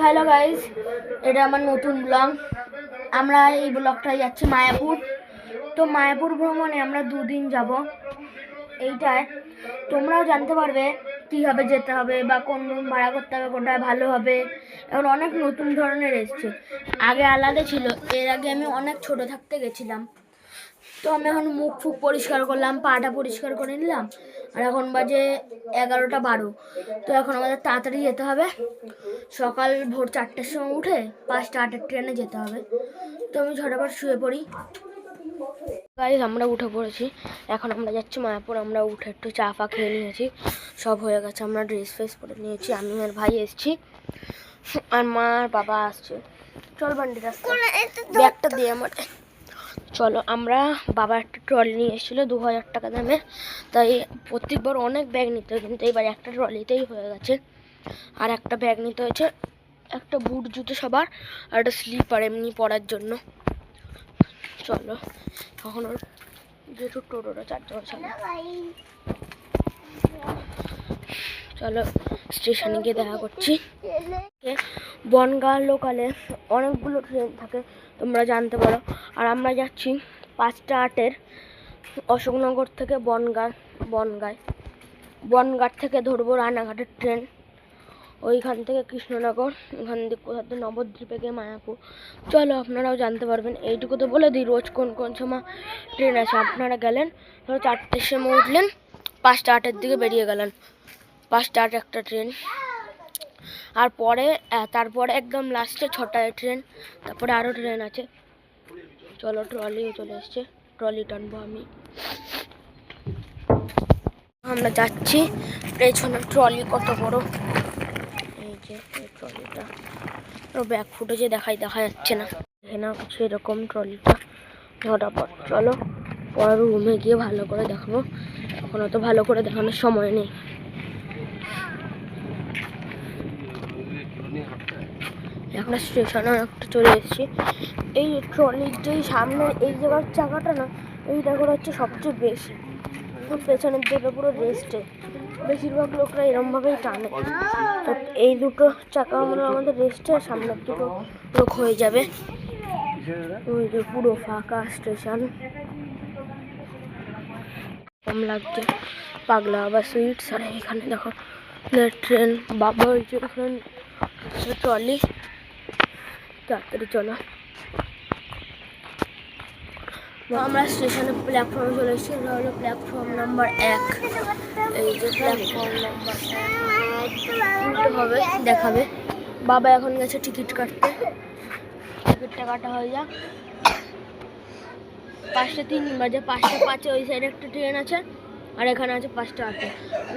Hello guys, এটা আমার নতুন ব্লগ। আমরা এই ব্লগটায় যাচ্ছি মায়াপুর। তো মায়াপুর ভ্রমণে আমরা 2 দিন যাব। এইটায় তোমরাও জানতে পারবে কীভাবে যেতে হবে বা কোন রুম ভাড়া করতে হবে, কোনটায় ভালো হবে। এখন অনেক নতুন ধরনের এসছে, আগে আলাদা ছিল। এর আগে আমি অনেক ছোট থাকতে গেছিলাম। তো আমি এখন মুখ ফুক পরিষ্কার করলাম, পাটা পরিষ্কার করে নিলাম। আর এখন বাজে 11:12। তো এখন আমাদের তাড়াতাড়ি যেতে হবে। সকাল ভোর 4টার সময় উঠে 5টা 8-এর ট্রেনে যেতে হবে। তো আমি ঝটাপট শুয়ে পড়ি। গাইস, আমরা উঠে পড়েছি। এখন আমরা যাচ্ছি মায়াপুর। আমরা উঠে একটু চা ফা খেয়ে নিয়েছি, সব হয়ে গেছে। আমরা ড্রেস ফ্রেস পরে নিয়েছি। আমি আর ভাই এসেছি, আর মা আর বাবা আসছে। চল বান্ডি, রাস্তা ব্যাগটা দিয়ে আমার। চলো, আমরা বাবা একটা ট্রলি নিয়ে এসেছিলো 2000 টাকা দামে। তাই প্রত্যেকবার অনেক ব্যাগ নিতে হয়, কিন্তু এইবার একটা ট্রলিতেই হয়ে গেছে। আর একটা ব্যাগ নিতে হয়েছে, একটা বুট জুতো সবার, আর একটা স্লিপার এমনি পরার জন্য। চলো এখন ওর যেহেতু টোটোটা 4 জনের সামনে, চলো স্টেশনে গিয়ে দেখা করছি। বনগাঁ লোকালে অনেকগুলো ট্রেন থাকে, তোমরা জানতে পারো। আর আমরা যাচ্ছি 5টা 8-এর অশোকনগর থেকে বনগাঁ থেকে ধরবো রানাঘাটের ট্রেন। ওইখান থেকে কৃষ্ণনগর, ওখান থেকে কোথা থেকে নবদ্বীপে গিয়ে মায়াপুর। চলো আপনারাও জানতে পারবেন। এইটুকু তো বলে দিই রোজ কোন কোন সময় ট্রেন আছে। আপনারা গেলেন ধরো 4টের সময় উঠলেন, 5টা 8-এর দিকে বেরিয়ে গেলেন। 5টা 8 একটা ট্রেন, আর তারপরে একদম লাস্টে 6টায় ট্রেন। তারপরে আরও ট্রেন আছে। চলো, ট্রলিও চলে এসছে, ট্রলি টানবো আমি। আমরা যাচ্ছি, পেছনে ট্রলি কত বড়। এই যে ট্রলিটা, ব্যাগ ফুটেছে, দেখা যাচ্ছে না এখানে কিছু। এরকম ট্রলিটা ঝটাপট চলো, পরে রুমে গিয়ে ভালো করে দেখাবো। এখন তো ভালো করে দেখানোর সময় নেই। আমরা স্টেশনে একটা চলে এসেছি। এই ট্রলির যেই সামনের এই জায়গার চাকাটা না, এইটা করে হচ্ছে সবচেয়ে বেশি। পেছনের দিকে পুরো রেস্টে, বেশিরভাগ লোকরা এরমভাবেই টানে। তো এই দুটো চাকা আমরা আমাদের রেস্টে, আর সামনের দুটো লোক হয়ে যাবে। ওই যে পুরো ফাঁকা স্টেশন, কম লাগছে। পাগলা বা সুইটস। আর এখানে দেখো ট্রেন, বাবা হয়েছে ওখানে ট্রলি। তাড়াতাড়ি চলো। আমরা স্টেশনে প্ল্যাটফর্মে চলে এসেছি। এটা হলো প্ল্যাটফর্ম নাম্বার 1। এই যে প্ল্যাটফর্ম নাম্বার 1 হবে, দেখাবে। বাবা এখন গেছে টিকিট কাটতে। টিকিটটা কাটা হয়ে যাক। 5টা 3 বাজে। 5টা 5-এ ওই সাইডে একটা ট্রেন আছে, আর এখানে আছে 5টা 8-এ।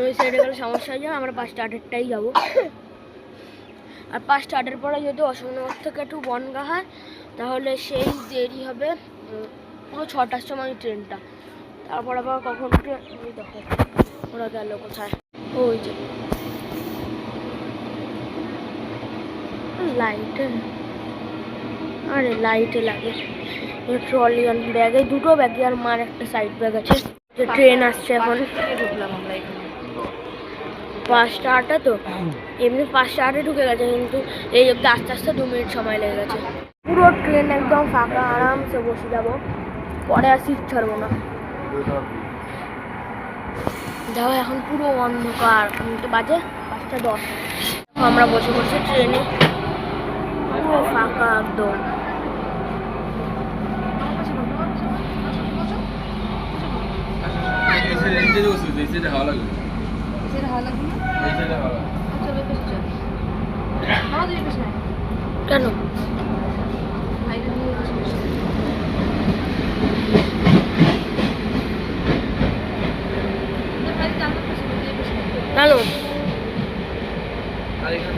ওই সাইডে গেলে সমস্যা হয়ে যাবে, আমরা 5টা 8-এরটাই যাবো। আর 5টা 8-এর পরে যদি অশোকনগর থেকে একটু বনগাঁ হয়, তাহলে সেই দেরি হবে পুরো 6টার সময় ট্রেনটা। তারপর আবার কখন ট্রেন, ওই দেখো ওরা গেল কোথায়। ওই যে লাইটে, আরে লাইটে লাগে। ট্রলি আর ব্যাগে, দুটো ব্যাগে, আর মার একটা সাইড ব্যাগ আছে। যে ট্রেন আসছে এখন। ঢুকলাম আমরা এখানে 5টা 8-এ। তো এমনি 5টা 8-এ ঢুকে গেছে, কিন্তু এই আস্তে আস্তে 2 মিনিট সময় লেগে গেছে। পুরো ট্রেন একদম ফাঁকা, আরামসে বসে যাবো, পরে আর সিট ছাড়বো না। দেখো এখন পুরো অন্ধকার, তো বাজে 5টা 10। আমরা বসে বসে ট্রেনে, পুরো ফাঁকা একদম।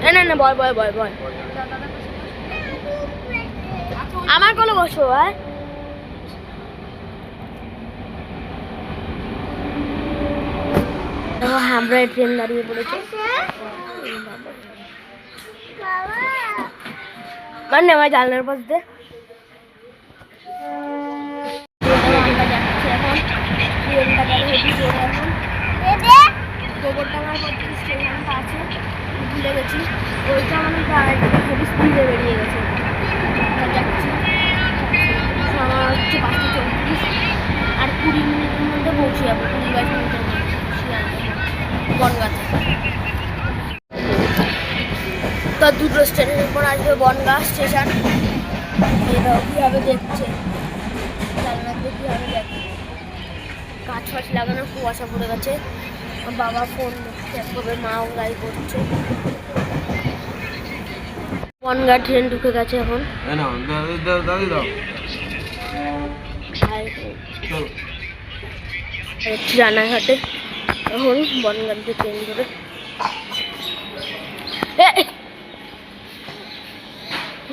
কেন না, বয় বয় বয় বয় আমার কোলে বসো। আমরা ট্রেন দাঁড়িয়ে পড়েছে। মানে আমার জানলার পাশ দিয়ে আমরা যাচ্ছি এখন। ট্রেনটা গেলে হেঁটে এখন গোবরডাঙ্গার মধ্যে স্টেশনটা আছে, ভুলে গেছি। ওইটা আমাদের পৌঁছে যাবো 20-22 মিনিটের বনগাঁতে। তো দুটো স্টেশনের পর আসবে বনগাঁ স্টেশন। এটাও কীভাবে দেখছে জানলার দিয়ে কীভাবে দেখছে, গাছ ফাছ লাগানো, কুয়াশা পড়ে গেছে। বাবা ফোন দেখছে, একভাবে মাও গাড়ি করছে। বনগাঁ ট্রেন ঢুকে গেছে এখন। রানাঘাটে এখন বনগাঁতে ট্রেন ধরে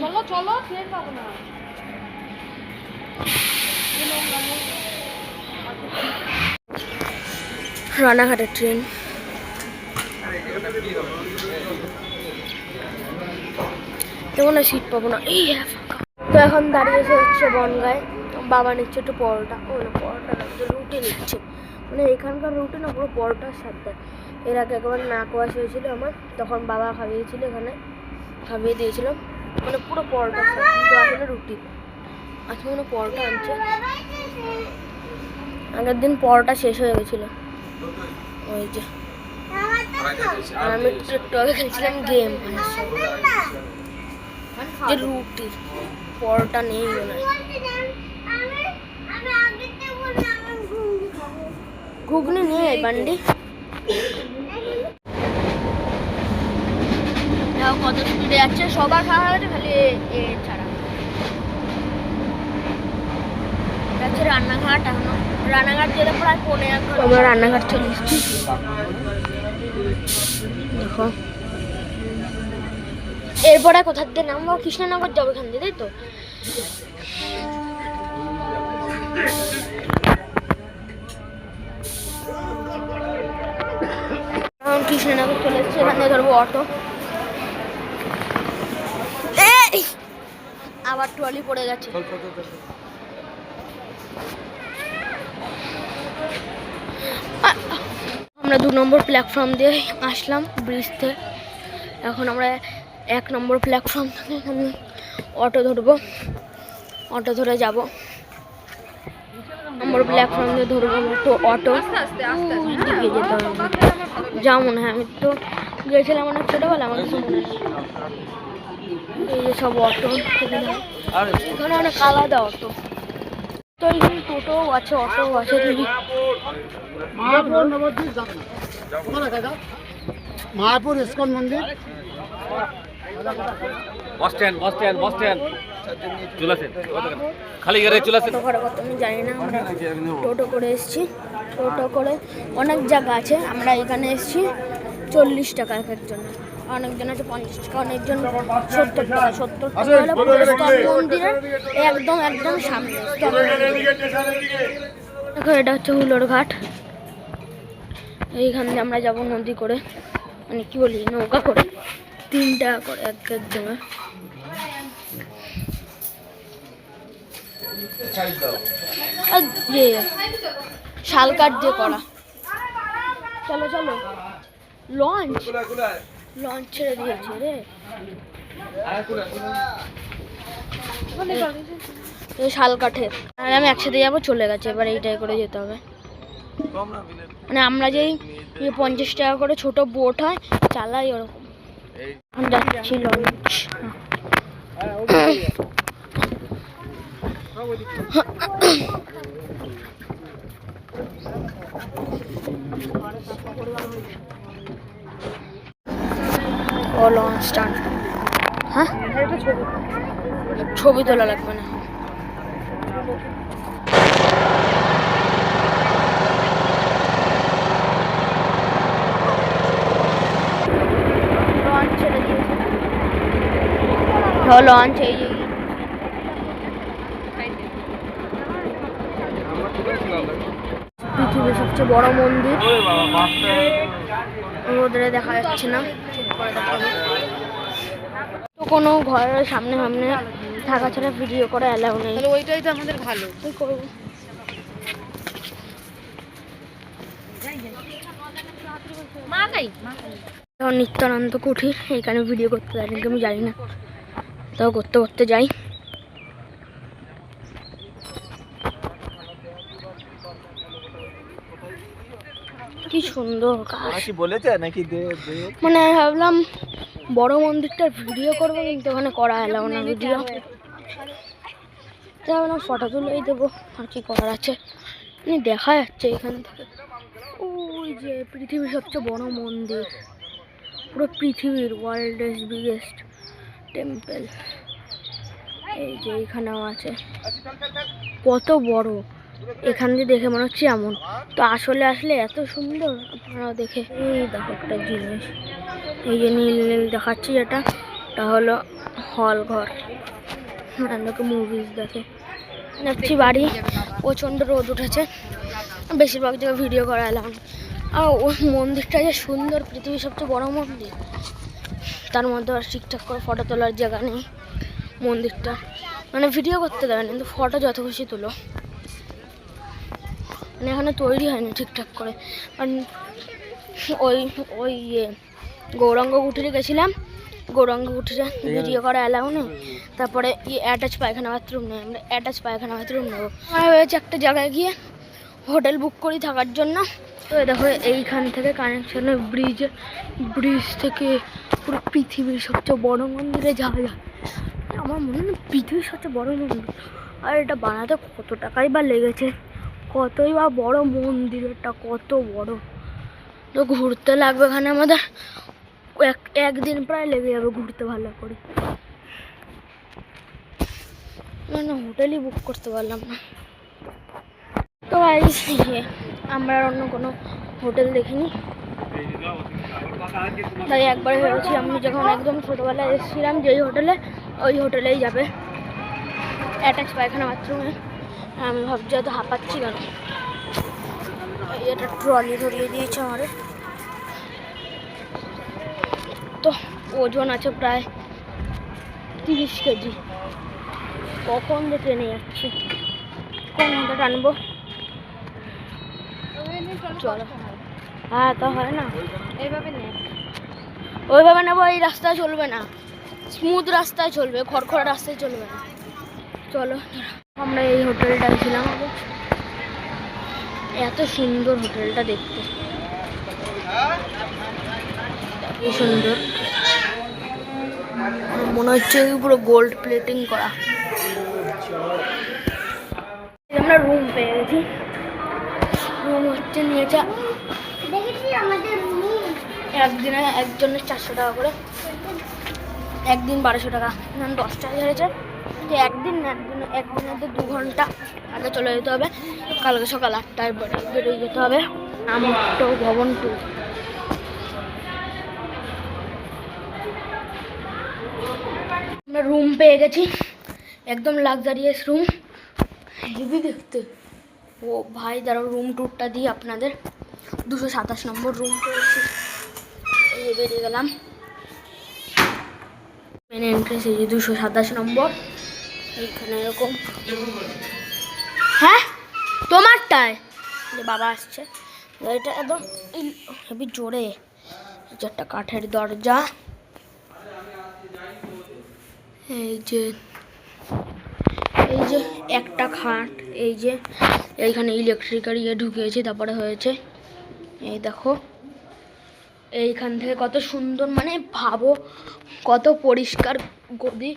চলো চলো, ট্রেন পাবো না। রানাঘাটের ট্রেন তেমন সিট পাবো না। এই তো এখন দাঁড়িয়েছে হচ্ছে বনগাঁয়। বাবা নিচ্ছে একটু পরোটা, পরোটা রুটি নিচ্ছে, মানে এখানকার রুটি না পুরো পরোটার সাথে। এর আগে একবার নাক ওয়াশ হয়েছিল আমার, তখন বাবা খাইয়েছিল, এখানে খাইয়ে দিয়েছিল, মানে পুরো পরোটার সাথে। কিন্তু আসলে রুটি আজকে মানে পরোটা আনছে। আগের দিন পরোটা শেষ হয়ে গেছিলো। ওই যে আমি একটু আগে খেলছিলাম গেম, যে রুটি পরোটা নেই মনে হয়। ঘুগনি নেই বান্ডি। কত স্পিডে যাচ্ছে, সবার খাওয়া হয়েছে, খালি এ ছাড়া যাচ্ছে রান্নাঘাট। এখনো রান্নাঘাট যেতে প্রায় 1.5 ঘন্টা। আমরা রান্নাঘাট চলে এসেছি। দেখো এরপরে কোথার দিয়ে নামবো, কৃষ্ণনগর যাবো এখান দিয়ে, তাই তো। এখন কৃষ্ণনগর চলে এসেছি, এখান দিয়ে ধরবো অটো। আবার ট্রলি পড়ে গেছে। আমরা 2 নম্বর প্ল্যাটফর্ম দিয়ে আসলাম ব্রিজ থেকে। এখন আমরা 1 নম্বর প্ল্যাটফর্ম থেকে এখানে অটো ধরবো, অটো ধরে যাব। নম্বর প্ল্যাটফর্ম দিয়ে ধরবো অটো, দিকে যেতে হবে। যা মনে হয়, আমি তো গেছিলাম অনেক ছোটোবেলা, আমার কিছু মনে নেই। এই যে সব অটো, এখানে অনেক আলাদা অটো। তো এখানে টোটোও আছে, অটোও আছে। মায়াপুর ইস্কন মন্দির, খালি গাড়ি চলে আসে। আমি জানি না, আমরা টোটো করে এসেছি। টোটো করে অনেক জায়গা আছে, আমরা এখানে এসেছি 40 টাকা এক একজন। অনেকজন আছে 50 টাকা, অনেকজন 70 টাকা। 70 টাকা হলে মন্দিরের একদম একদম সামনে। দেখো এটা হচ্ছে হুলোর ঘাট। এইখান দিয়ে আমরা যাবো নদী করে, মানে কি বলি, নৌকা করে। 3 টাকা করে এক একজনের। শালকাঠ দিয়ে করা। চলো চলো, লঞ্চ লঞ্চ ছেড়ে দিয়েছে রে। শালকাঠের আর আমি একসাথে যাবো, চলে গেছে। এবার এইটাই করে যেতে হবে। মানে আমরা যেই 50 টাকা করে ছোট বোট হয় চালাই, ওরকম যাচ্ছি লঞ্চ। ও লঞ্চ স্টার্ট। হ্যাঁ, ছবি তোলা লাগবে না। লঞ্চ ছেড়ে দিয়েছে। লঞ্চ এই পৃথিবীর সবচেয়ে বড় মন্দির। রোদে দেখা যাচ্ছে না, ঠিক করে দেখা হবে। তো কোনো ঘরের সামনে সামনে থাকা ছাড়া ভিডিও করা অ্যালাউ নেই। ওইটাই তো আমাদের ভালো। কি করবো? নিত্যানন্দ কুঠির, এখানে ভিডিও করতে যাই নাকি আমি জানি না, তাও করতে করতে যাই। কি সুন্দর ওরা কি বলেছে নাকি মানে ভাবলাম বড় মন্দিরটা ভিডিও করবো, কিন্তু ওখানে করা এলাও না ভিডিও। তাই ভাবলাম ফটো তুলেই দেবো, আর কি করার আছে। দেখা যাচ্ছে এখান থেকে ওই যে পৃথিবীর সবচেয়ে বড় মন্দির, পুরো পৃথিবীর ওয়ার্ল্ডের বিগেস্ট টেম্পল। এই যে এখানেও আছে, কত বড়। এখান দিয়ে দেখে মনে হচ্ছে এমন, তো আসলে আসলে এত সুন্দর। আপনারা দেখে এই দেখো একটা জিনিস, এই যে নীল নীল দেখাচ্ছি, যেটা হলো হল ঘর, লোকে মুভিজ দেখে। যাচ্ছি বাড়ি, প্রচণ্ড রোদ উঠেছে, বেশিরভাগ জায়গায় ভিডিও করা এলাম। আর ওই মন্দিরটা যে সুন্দর, পৃথিবীর সবচেয়ে বড় মন্দির, তার মধ্যে আর ঠিকঠাক করে ফটো তোলার জায়গা নেই। মন্দিরটা মানে ভিডিও করতে দেবে না, কিন্তু ফটো যত খুশি তোলো। মানে এখানে তৈরি হয়নি ঠিকঠাক করে। কারণ ওই ওই গৌরাঙ্গ কুঠিরে গেছিলাম, গৌরাঙ্গ কুঠিরে ভিডিও করা অ্যালাউ নেই। তারপরে অ্যাটাচ পায়খানা বাথরুম নেই, আমরা অ্যাটাচ পায়খানা বাথরুম নেবো। হয়েছে একটা জায়গায় গিয়ে হোটেল বুক করি থাকার জন্য। তো দেখো এইখান থেকে কানেকশনের ব্রিজ থেকে পুরো পৃথিবীর সবচেয়ে বড় মন্দিরে যাওয়া যায়। আমার মনে হয় পৃথিবীর সবচেয়ে বড় মন্দির। আর এটা বানাতে কত টাকাই বা লেগেছে, কতই বা বড় মন্দির, এটা কত বড়। তো ঘুরতে লাগবে এখানে আমাদের একদিন প্রায় লেগে যাবে ঘুরতে ভালো করে। না হোটেলই বুক করতে পারলাম না। তো আমরা আর অন্য কোনো হোটেল দেখিনি, তাই একবার ভেবেছি আমি যখন একদম ছোটোবেলায় এসেছিলাম যেই হোটেলে, ওই হোটেলেই যাবে, অ্যাটাচ পায়খানা বাথরুমে। আমি ভাবছি হয়তো হাঁপাচ্ছি কেন। এটা ট্রলি ধরিয়ে দিয়েছে আমার, তো ওজন আছে প্রায় 30 কেজি। কখন যে ট্রেনে যাচ্ছি, কোন ঘন্টা টানবো। চলো, হ্যাঁ তা হয় না, ওইভাবে নেবো। এই রাস্তায় চলবে না, স্মুথ রাস্তায় চলবে, খড়খড়া রাস্তায় চলবে না। চলো, আমরা এই হোটেলটায় ছিলাম, এত সুন্দর হোটেলটা দেখতে, কি সুন্দর। মনে হচ্ছে পুরো গোল্ড প্লেটিং করা। আমরা রুম পেয়ে গেছি, রুম হচ্ছে নিয়েছে একদিনে একজনের 400 টাকা করে, একদিন 1200 টাকা, 10 টাকা ঝেড়েছে। যে একদিনের 2 ঘন্টা আগে চলে যেতে হবে, কালকে সকাল 8টায় বেরোয় যেতে হবে। আমটো ভবন 2। আমরা রুম পেয়ে গেছি, একদম লাক্সারিয়াস রুম, হেভি দেখতে। ও ভাই দাঁড়াও, রুম ট্যুরটা দিই আপনাদের। 227 নম্বর রুম পেয়েছি, এই বেরিয়ে গেলাম। মেন এন্ট্রেন্স এই যে 227 নম্বর, এইখানে এরকম। হ্যাঁ তোমারটায় যে বাবা আসছে, এটা একদম হেভি জোরে। যে একটা কাঠের দরজা, এই যে একটা খাট, এই যে এইখানে ইলেকট্রিকের ঢুকিয়েছি, তারপরে হয়েছে এই দেখো। এইখান থেকে কত সুন্দর, মানে ভাবো কত পরিষ্কার গদি,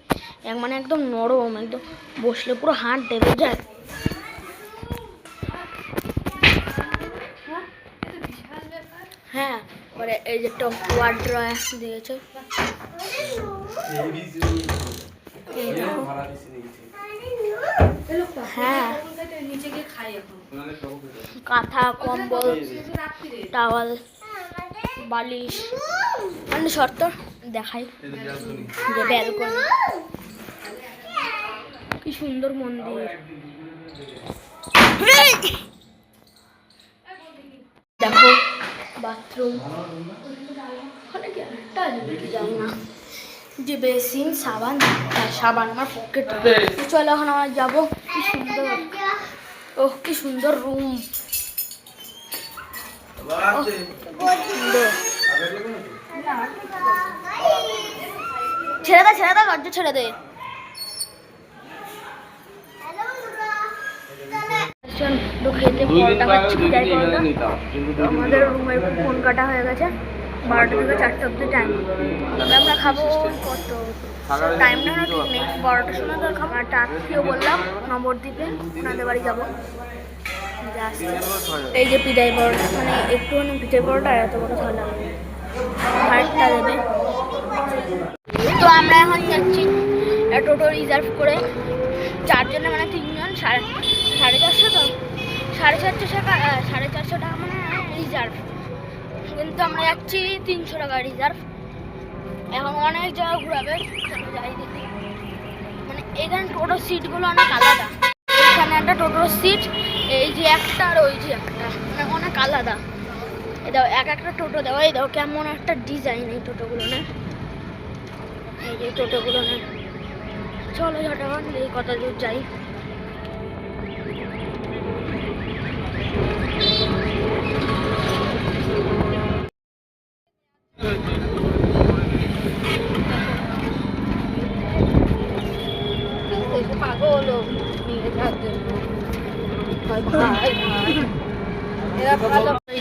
মানে একদম নরম, একদম বসলে পুরো হাত ডেবে যায়। হ্যাঁ, পরে এই যে টপ ওয়ার্ড্রয়ার দিয়েছে, এই দেখো। হ্যাঁ, কাঁথা, কম্বল, টাওয়াল, বালিশ, মানে শর্ত দেখাই যে ব্যালকনি। কি সুন্দর মন্দির, দেখো বাথরুম, ওখানে কি একটা জানি না, যে বেসিন, সাবান, সাবান আমার পকেটে। চলো এখন আমরা যাবো। কি সুন্দর, ওহ কি সুন্দর রুম, ছেড়ে দে লজ্জা ছেড়ে দে। খেতে পরোটা খাচ্ছি, পিঠাই পরোটা। তো আমাদের রুমের ফোন কাটা হয়ে গেছে, 12টা থেকে 4টা অব্দি টাইম। তবে আমরা খাবো কত টাইমটা না ঠিক নেই, 12টার সময় তো খাবো। আর আত্মীয় বললাম নবদ্বীপে, ওনাদের বাড়ি যাবো। এই যে পিঠাই পরোটা, মানে একটুখানি পিঠাই পরোটা আর এত বড় থালা আরেকটা দেবে। তো আমরা এখন যাচ্ছি টোটো রিজার্ভ করে, 4 জনে মানে 3 জন, 450 তো 450 টাকা, 450 টাকা মানে রিজার্ভ, কিন্তু আমরা যাচ্ছি 300 টাকা রিজার্ভ। এখন অনেক জায়গা ঘুরাবে, চলো যাই দেখি। মানে এখানে টোটোর সিটগুলো অনেক আলাদা, এখানে একটা টোটোর সিট, এই যে একটা আর ওই যে একটা, মানে অনেক আলাদা। এই দাও এক একটা টোটো দেওয়া, এই দাও কেমন একটা ডিজাইন এই টোটোগুলো না, এই যে টোটোগুলো না। চলো ঝটাফট এই কত দূর যাই।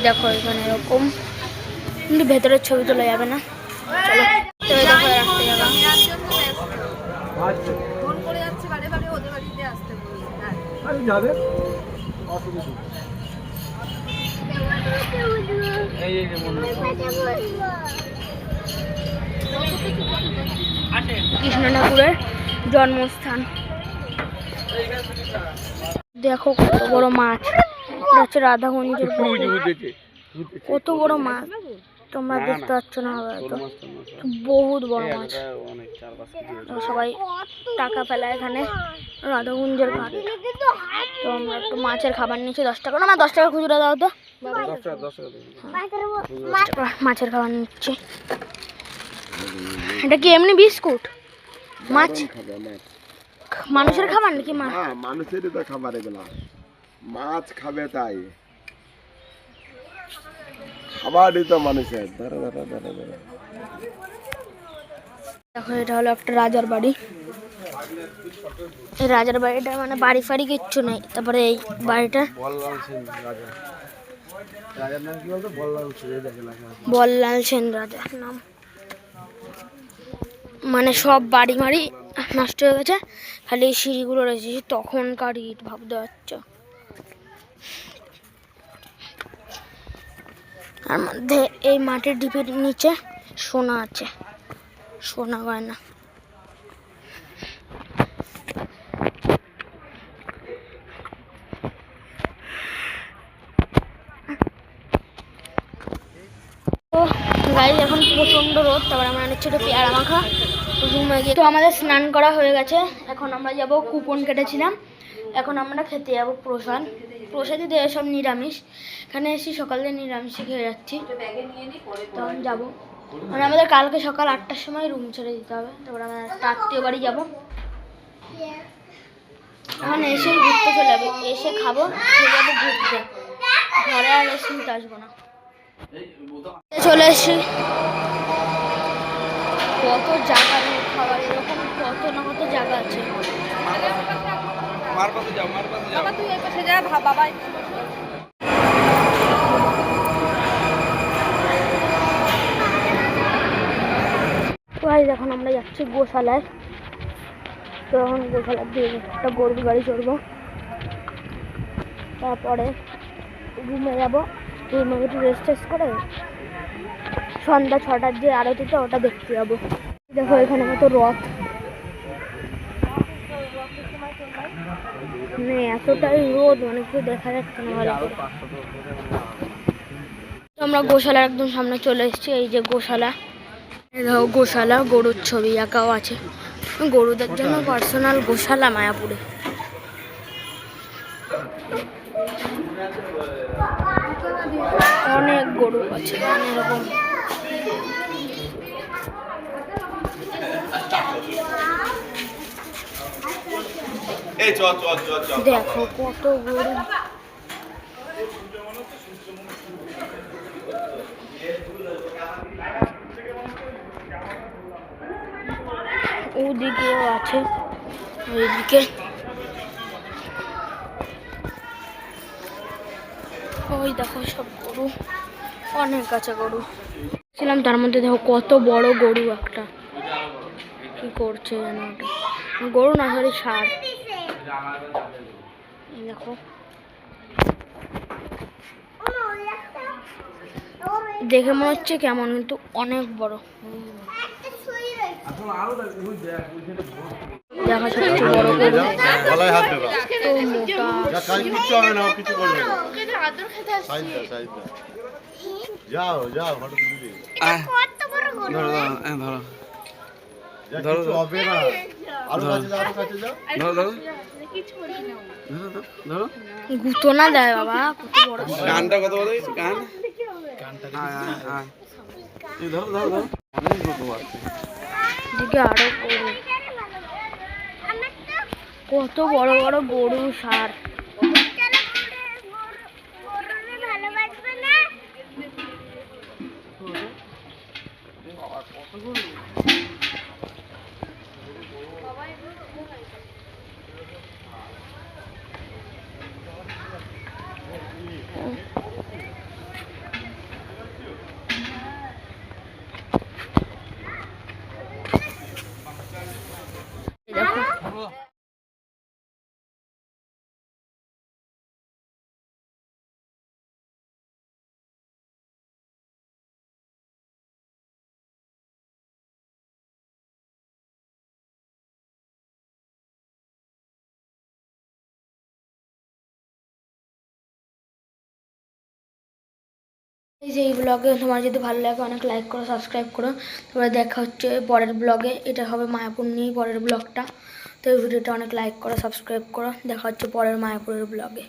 দেখো এখানে এরকম, কিন্তু ভেতরের ছবি তোলা যাবে না। চলো তো এই দেখো রাখতে যাবা। ফোন করে যাচ্ছে বারে বারে ওদের বাড়িতে আসতে বলি। যাবে কৃষ্ণ ঠাকুরের জন্মস্থান। দেখো কত বড় মাছ, এটা হচ্ছে রাধাকুঞ্জের পুকুর। কত বড় মাছ তোমরা দেখতে পাচ্ছ না, হয়তো বহুত বড় মাছ। তো সবাই টাকা ফেলায় এখানে, রাধাকুঞ্জের ঘাট। তো আমরা একটু মাছের খাবার নিচ্ছি 10 টাকা, না 10 টাকা খুচরা দাও তো, 10 টাকা মাছের খাবার নিচ্ছি। এটা কি এমনি বিস্কুট? মাছ মানুষের খাবার নাকি? মাছ মানুষেরই তো খাবার, এগুলা মাছ খাবে তাই খাবারই তো মানুষের। দেখো এটা হলো একটা রাজার বাড়ি। এই রাজার বাড়িটা মানে বাড়ি ফাড়ি কিচ্ছু নেই। তারপরে এই বাড়িটা বল্লাল সেন রাজার নাম। মানে সব বাড়ি মাড়ি নষ্ট হয়ে গেছে, খালি এই সিঁড়িগুলো রয়েছে তখনকার ইট, ভাবতে পারছো। তার মধ্যে এই মাটির ঢিপির নিচে সোনা আছে, সোনা গয়না। তো গাইজ এখন প্রচণ্ড রোদ, তারপর আমরা নিচ্ছি একটু পেয়ারা মাখা রুমে গিয়ে। তো আমাদের স্নান করা হয়ে গেছে, এখন আমরা যাব, কুপন কেটেছিলাম, এখন আমরা খেতে যাবো প্রসাদ। প্রসাদই দেয় সব নিরামিষ, এখানে এসে সকালে নিরামিষই খেয়ে যাচ্ছি। তখন যাবো, মানে আমাদের কালকে সকাল 8টার সময় রুম ছেড়ে দিতে হবে, তারপর আমরা আত্মীয় বাড়ি যাবো। এখন এসে ঘুরতে চলে যাবে, এসে খাবো, খেয়ে যাবো ঘুরতে, ঘরে আর এসে নিতে আসবো না। চলে এসছি, কত জায়গা খাবার, এরকম কত না কত জায়গা আছে। বাবা তুই এই পাশে যা, বাবা এখন আমরা যাচ্ছি গোশালায়। তো এখন গোশালার দিয়ে একটা গরুর গাড়ি চড়বো, তারপরে রুমে যাবো, রুমে একটু রেস্ট টেস্ট করে সন্ধ্যা 6টার যে আরতিটা ওটা দেখতে যাবো। দেখো এখানে কত রথ, মানে এতটাই রোদ, মানে কিছু দেখা যাচ্ছে না ভালো করে। আমরা গোশালার একদম সামনে চলে এসেছি, এই যে গোশালা, দেখো গোশালা, গরুর ছবি আঁকাও আছে, গরুদের জন্য পার্সোনাল গোশালা মায়াপুরে। অনেক গরু আছে এরকম। দেখো কত গরু, ওদিকেও আছে, ওইদিকে ওই দেখো সব গরু, অনেক আছে গরু ছিলাম, তার মধ্যে দেখো কত বড় গরু একটা, কি করছে যেন ওটা, গরু না সরি ষাঁড়। এই দেখো দেখে মনে হচ্ছে কেমন, কিন্তু অনেক বড়। দেখা যাচ্ছে বড় গরু, গলায় হাত দেবা, তো মোটা। কিচ্ছু হবে না, কিছু করবে না। সাইড দাও, সাইড দাও। যাও যাও, ফটো তুলি। ধরো ধরো যা, কিছু হবে না। আরো কাছে যাও, আরো কাছে যাও। ধরো ধরো ধরো গুতো না দেয় বাবা, কত বড়। গানটা কত বলো গান ধরো ধরো ধরো অনেক গরু আছে। এদিকে আরো গরু, কত বড় বড় গরু ষাঁড়। দেখো এই যে এই ব্লগে তোমার যদি ভালো লাগে অনেক লাইক করো, সাবস্ক্রাইব করো। তারপরে দেখা হচ্ছে পরের ব্লগে, এটা হবে মায়াপুর নিয়ে পরের ব্লগটা। তো এই ভিডিওটা অনেক লাইক করো, সাবস্ক্রাইব করো, দেখা হচ্ছে পরের মায়াপুরের ব্লগে।